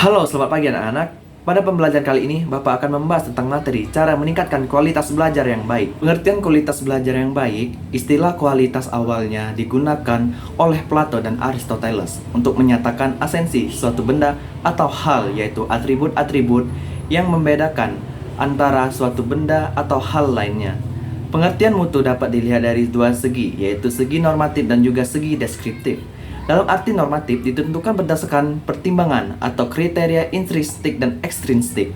Halo, selamat pagi anak-anak. Pada pembelajaran kali ini, Bapak akan membahas tentang materi cara meningkatkan kualitas belajar yang baik. Pengertian kualitas belajar yang baik, istilah kualitas awalnya digunakan oleh Plato dan Aristoteles untuk menyatakan esensi suatu benda atau hal, yaitu atribut-atribut yang membedakan antara suatu benda atau hal lainnya. Pengertian mutu dapat dilihat dari dua segi, yaitu segi normatif dan juga segi deskriptif. Dalam arti normatif ditentukan berdasarkan pertimbangan atau kriteria intrinsik dan ekstrinsik.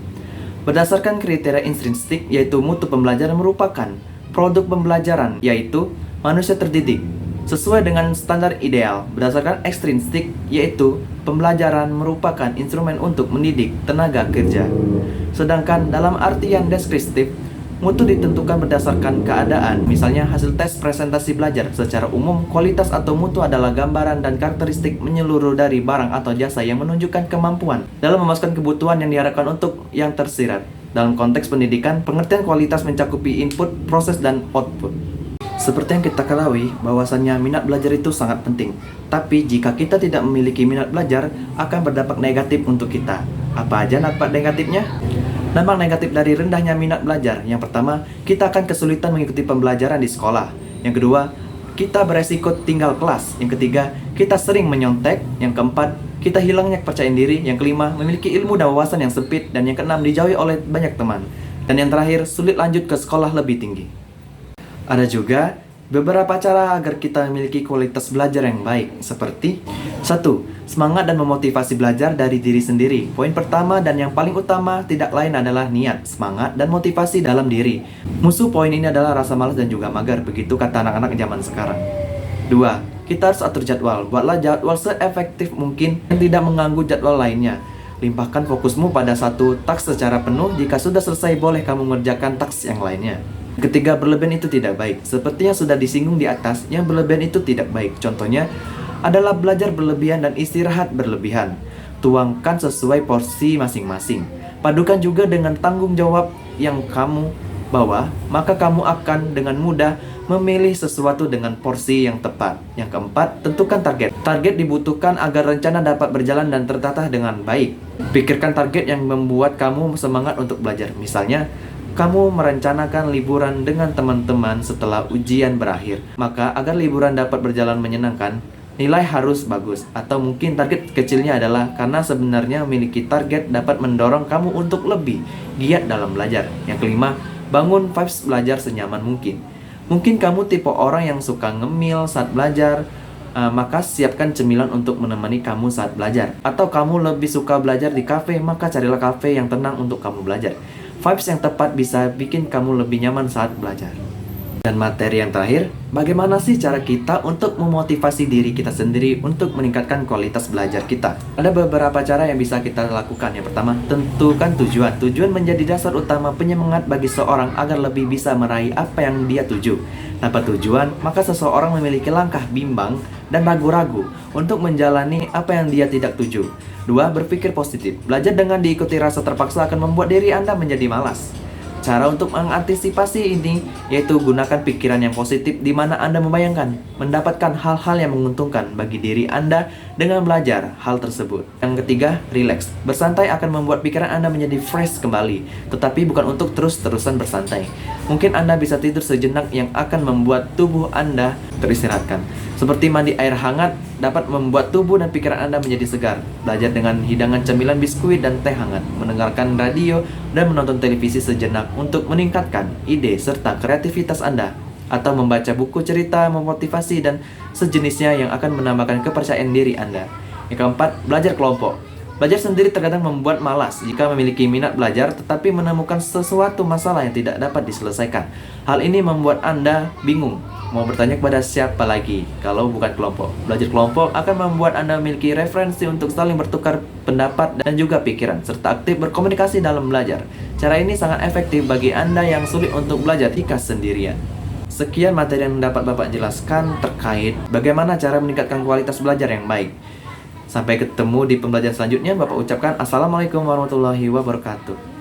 Berdasarkan kriteria intrinsik, yaitu mutu pembelajaran merupakan produk pembelajaran, yaitu manusia terdidik sesuai dengan standar ideal. Berdasarkan ekstrinsik, yaitu pembelajaran merupakan instrumen untuk mendidik tenaga kerja. Sedangkan dalam artian deskriptif, mutu ditentukan berdasarkan keadaan, misalnya hasil tes presentasi belajar. Secara umum, kualitas atau mutu adalah gambaran dan karakteristik menyeluruh dari barang atau jasa yang menunjukkan kemampuan dalam memuaskan kebutuhan yang diharapkan untuk yang tersirat. Dalam konteks pendidikan, pengertian kualitas mencakupi input, proses, dan output. Seperti yang kita ketahui, bahwasannya minat belajar itu sangat penting. Tapi jika kita tidak memiliki minat belajar, akan berdampak negatif untuk kita. Apa aja dampak negatifnya? Dampak negatif dari rendahnya minat belajar. Yang pertama, kita akan kesulitan mengikuti pembelajaran di sekolah. Yang kedua, kita beresiko tinggal kelas. Yang ketiga, kita sering menyontek. Yang keempat, kita hilangnya kepercayaan diri. Yang kelima, memiliki ilmu dan wawasan yang sempit. Dan yang keenam, dijauhi oleh banyak teman. Dan yang terakhir, sulit lanjut ke sekolah lebih tinggi. Ada juga beberapa cara agar kita memiliki kualitas belajar yang baik, seperti 1. Semangat dan memotivasi belajar dari diri sendiri. Poin pertama dan yang paling utama tidak lain adalah niat, semangat, dan motivasi dalam diri. Musuh poin ini adalah rasa malas dan juga mager, begitu kata anak-anak zaman sekarang. 2. Kita harus atur jadwal. Buatlah jadwal seefektif mungkin yang tidak mengganggu jadwal lainnya. Limpahkan fokusmu pada satu taks secara penuh. Jika sudah selesai, boleh kamu mengerjakan taks yang lainnya. Ketiga, berlebihan itu tidak baik. Seperti yang sudah disinggung di atas, yang berlebihan itu tidak baik. Contohnya adalah belajar berlebihan dan istirahat berlebihan. Tuangkan sesuai porsi masing-masing. Padukan juga dengan tanggung jawab yang kamu bawa, maka kamu akan dengan mudah memilih sesuatu dengan porsi yang tepat. Yang keempat, tentukan target. Target dibutuhkan agar rencana dapat berjalan dan tertata dengan baik. Pikirkan target yang membuat kamu semangat untuk belajar. Misalnya, kamu merencanakan liburan dengan teman-teman setelah ujian berakhir. Maka agar liburan dapat berjalan menyenangkan, nilai harus bagus. Atau mungkin target kecilnya adalah karena sebenarnya memiliki target dapat mendorong kamu untuk lebih giat dalam belajar. Yang kelima, bangun vibes belajar senyaman mungkin. Mungkin kamu tipe orang yang suka ngemil saat belajar, maka siapkan cemilan untuk menemani kamu saat belajar. Atau kamu lebih suka belajar di kafe, maka carilah kafe yang tenang untuk kamu belajar. Vibes yang tepat bisa bikin kamu lebih nyaman saat belajar. Dan materi yang terakhir, bagaimana sih cara kita untuk memotivasi diri kita sendiri untuk meningkatkan kualitas belajar kita? Ada beberapa cara yang bisa kita lakukan. Yang pertama, tentukan tujuan. Tujuan menjadi dasar utama penyemangat bagi seorang agar lebih bisa meraih apa yang dia tuju. Tanpa tujuan, maka seseorang memiliki langkah bimbang dan ragu-ragu untuk menjalani apa yang dia tidak tuju. 2. Berpikir positif. Belajar dengan diikuti rasa terpaksa akan membuat diri Anda menjadi malas. Cara untuk mengantisipasi ini yaitu gunakan pikiran yang positif, di mana Anda membayangkan mendapatkan hal-hal yang menguntungkan bagi diri Anda dengan belajar hal tersebut. Yang ketiga, relax. Bersantai akan membuat pikiran Anda menjadi fresh kembali, tetapi bukan untuk terus-terusan bersantai. Mungkin Anda bisa tidur sejenak yang akan membuat tubuh Anda teristirahatkan. Seperti mandi air hangat dapat membuat tubuh dan pikiran Anda menjadi segar. Belajar dengan hidangan cemilan biskuit dan teh hangat, mendengarkan radio dan menonton televisi sejenak untuk meningkatkan ide serta kreativitas Anda. Atau membaca buku cerita, memotivasi, dan sejenisnya yang akan menambahkan kepercayaan diri Anda. Yang keempat, belajar kelompok. Belajar sendiri terkadang membuat malas jika memiliki minat belajar tetapi menemukan sesuatu masalah yang tidak dapat diselesaikan. Hal ini membuat Anda bingung mau bertanya kepada siapa lagi kalau bukan kelompok. Belajar kelompok akan membuat Anda memiliki referensi untuk saling bertukar pendapat dan juga pikiran, serta aktif berkomunikasi dalam belajar. Cara ini sangat efektif bagi Anda yang sulit untuk belajar jika sendirian. Sekian materi yang dapat Bapak jelaskan terkait bagaimana cara meningkatkan kualitas belajar yang baik. Sampai ketemu di pembelajaran selanjutnya. Bapak ucapkan Assalamualaikum warahmatullahi wabarakatuh.